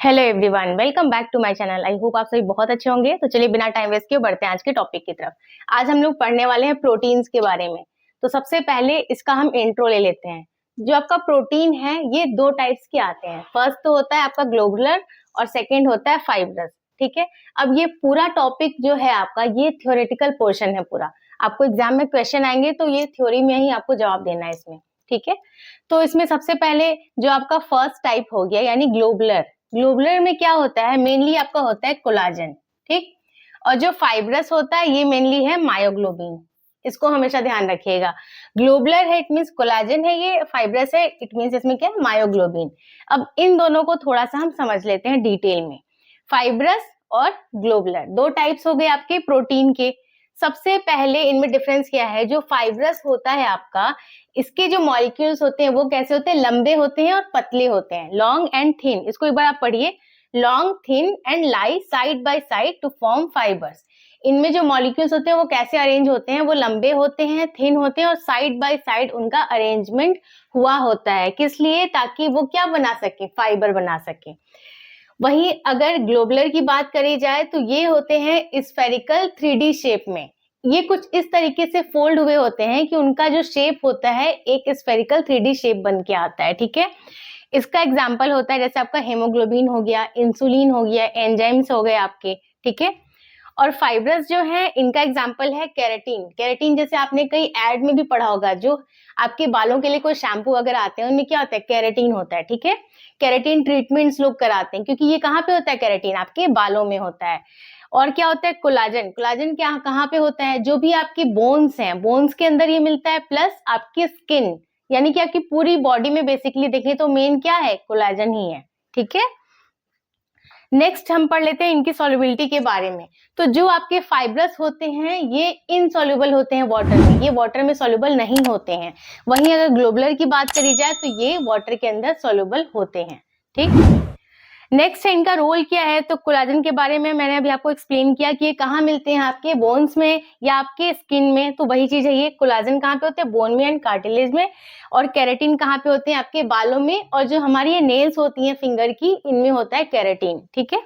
Hello everyone, welcome back to my channel. I hope आप सभी बहुत अच्छे होंगे। तो चलिए बिना टाइम वेस्ट किए बढ़ते हैं आज के टॉपिक की तरफ। आज हम लोग पढ़ने वाले हैं प्रोटीन्स के बारे में। तो सबसे पहले इसका हम इंट्रो ले लेते हैं। जो आपका प्रोटीन है ये दो टाइप्स के आते हैं। फर्स्ट तो होता है आपका ग्लोबुलर और सेकेंड होता है फाइब्रस। ठीक है, अब ये पूरा टॉपिक जो है आपका ये थ्योरेटिकल पोर्शन है पूरा। आपको एग्जाम में क्वेश्चन आएंगे तो ये थ्योरी में ही आपको जवाब देना है इसमें। ठीक है, तो इसमें सबसे पहले जो आपका फर्स्ट टाइप हो गया यानी ग्लोबुलर। ग्लोबुलर में क्या होता है, मेनली आपका होता है कोलाजन। ठीक, और जो फाइब्रस होता है ये मेनली है मायोग्लोबिन। इसको हमेशा ध्यान रखिएगा। ग्लोबुलर है इट मींस कोलाजन है, ये फाइब्रस है इट मींस इसमें क्या है, मायोग्लोबिन। अब इन दोनों को थोड़ा सा हम समझ लेते हैं डिटेल में। फाइब्रस और ग्लोबुलर दो टाइप्स हो गए आपके प्रोटीन के। सबसे पहले इनमें डिफरेंस क्या है, जो फाइब्रस होता है आपका, इसके जो मॉलिक्यूल्स होते हैं वो कैसे होते हैं, लंबे होते हैं और पतले होते हैं, लॉन्ग एंड थिन। इसको एक बार आप पढ़िए, long thin and lie side by side to form fibres. इनमें जो मॉलिक्यूल्स होते हैं वो कैसे अरेंज होते हैं, वो लंबे होते हैं, थिन होते हैं और साइड बाय साइड उनका अरेंजमेंट हुआ होता है। किस लिए, ताकि वो क्या बना सके, फाइबर बना सके। वहीं अगर ग्लोबुलर की बात करी जाए तो ये होते हैं स्फेरिकल 3D शेप में। ये कुछ इस तरीके से फोल्ड हुए होते हैं कि उनका जो शेप होता है एक स्फेरिकल 3D शेप बन के आता है। ठीक है, इसका एग्जाम्पल होता है जैसे आपका हेमोग्लोबिन हो गया, इंसुलिन हो गया, एंजाइम्स हो गए आपके। ठीक है, और फाइब्रस जो है इनका एग्जाम्पल है केराटिन। केराटिन जैसे आपने कई एड में भी पढ़ा होगा, जो आपके बालों के लिए कोई शैम्पू वगैरह आते हैं उनमें क्या होता है, केराटिन होता है। ठीक है, केराटिन ट्रीटमेंट्स लोग कराते हैं क्योंकि ये कहाँ पे होता है, केराटिन आपके बालों में होता है। और क्या होता है, कोलाजन। कोलाजन क्या कहाँ पे होता है, जो भी आपकी बोन्स हैं, बोन्स के अंदर ये मिलता है, प्लस आपकी स्किन यानी कि आपकी पूरी बॉडी में बेसिकली देखें तो मेन क्या है, कोलाजन ही है। ठीक है, नेक्स्ट हम पढ़ लेते हैं इनकी सॉल्युबिलिटी के बारे में। तो जो आपके फाइब्रस होते हैं ये इनसॉल्युबल होते हैं वाटर में, ये वाटर में सॉल्युबल नहीं होते हैं। वहीं अगर ग्लोबुलर की बात करी जाए तो ये वाटर के अंदर सॉल्युबल होते हैं। ठीक, नेक्स्ट है इनका रोल क्या है। तो कोलाजन के बारे में मैंने अभी आपको एक्सप्लेन किया कि ये कहाँ मिलते हैं, आपके बोन्स में या आपके स्किन में। तो वही चीज है, ये कोलाजन कहाँ पे होते हैं, बोन में एंड कार्टिलेज में। और केराटिन कहाँ पे होते हैं, आपके बालों में। और जो हमारी ये नेल्स होती हैं फिंगर की, इनमें होता है केराटिन। ठीक है,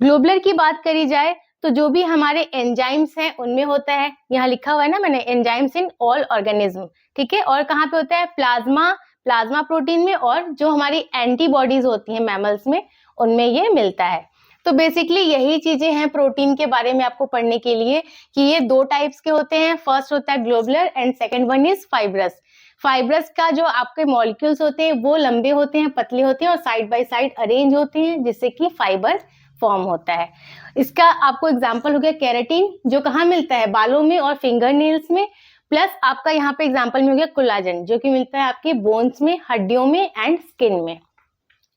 ग्लोबुलर की बात करी जाए तो जो भी हमारे एंजाइम्स हैं उनमें होता है, यहाँ लिखा हुआ है ना मैंने, एंजाइम्स इन ऑल ऑर्गेनिज्म। ठीक है, और कहाँ पे होता है, प्लाज्मा, प्लाज्मा प्रोटीन में। और जो हमारी एंटीबॉडीज होती हैं मैमल्स में, उनमें ये मिलता है। तो बेसिकली यही चीजें हैं प्रोटीन के बारे में आपको पढ़ने के लिए कि ये दो टाइप्स के होते हैं। फर्स्ट होता है globular and second one is fibrous. Fibrous का जो आपके मॉलिक्यूल्स होते हैं वो लंबे होते हैं, पतले होते हैं और साइड बाय साइड अरेंज होते हैं जिससे कि फाइबर फॉर्म होता है। इसका आपको एग्जांपल हो गया केराटिन, जो कहाँ मिलता है, बालों में और फिंगर नेल्स में। प्लस आपका यहाँ पे एग्जांपल में हो गया कोलाजन, जो कि मिलता है आपके बोन्स में, हड्डियों में एंड स्किन में।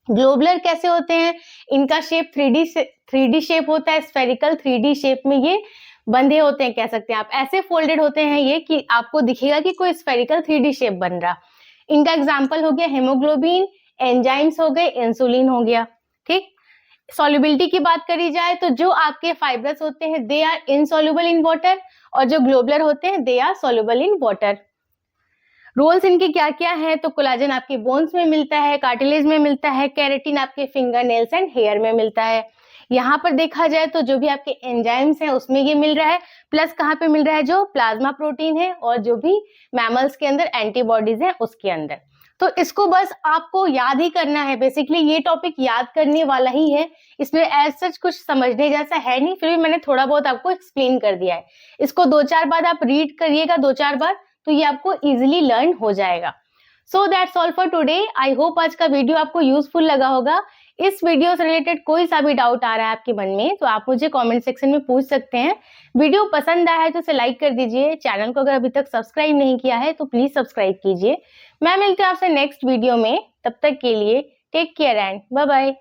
ग्लोबुलर कैसे होते हैं, इनका शेप 3D शेप होता है, स्फेरिकल 3D शेप में ये बंधे होते हैं, कह सकते हैं आप। ऐसे फोल्डेड होते हैं ये कि आपको दिखेगा कि कोई स्फेरिकल 3D शेप बन रहा। इनका एग्जांपल हो गया हेमोग्लोबिन, एंजाइम्स हो गए, इंसुलिन हो गया। ठीक, सॉल्युबिलिटी की बात करी जाए तो जो आपके फाइब्रस होते हैं they are insoluble in water, और जो ग्लोबुलर होते हैं they are soluble in water. Roles इनके क्या क्या है, तो कोलाजन आपके बोन्स में मिलता है, कार्टिलेज में मिलता है, केराटिन आपके फिंगर नेल्स एंड हेयर में मिलता है। यहाँ पर देखा जाए तो जो भी आपके एंजाइम्स हैं उसमें ये मिल रहा है, प्लस कहाँ पे मिल रहा है, जो प्लाज्मा प्रोटीन है और जो भी मैमल्स के अंदर एंटीबॉडीज हैं उसके अंदर। तो इसको बस आपको याद ही करना है, बेसिकली ये टॉपिक याद करने वाला ही है। इसमें एज सच कुछ समझने जैसा है नहीं, फिर भी मैंने थोड़ा बहुत आपको एक्सप्लेन कर दिया है। इसको 2-4 बार आप रीड करिएगा, 2-4 बार, तो ये आपको इजिली लर्न हो जाएगा। So that's all for today. I hope आज का वीडियो आपको यूजफुल लगा होगा। इस वीडियो से रिलेटेड कोई सा भी डाउट आ रहा है आपके मन में तो आप मुझे कमेंट सेक्शन में पूछ सकते हैं। वीडियो पसंद आया है तो इसे लाइक कर दीजिए। चैनल को अगर अभी तक सब्सक्राइब नहीं किया है तो प्लीज सब्सक्राइब कीजिए। मैं मिलती हूँ आपसे नेक्स्ट वीडियो में, तब तक के लिए take care and bye bye.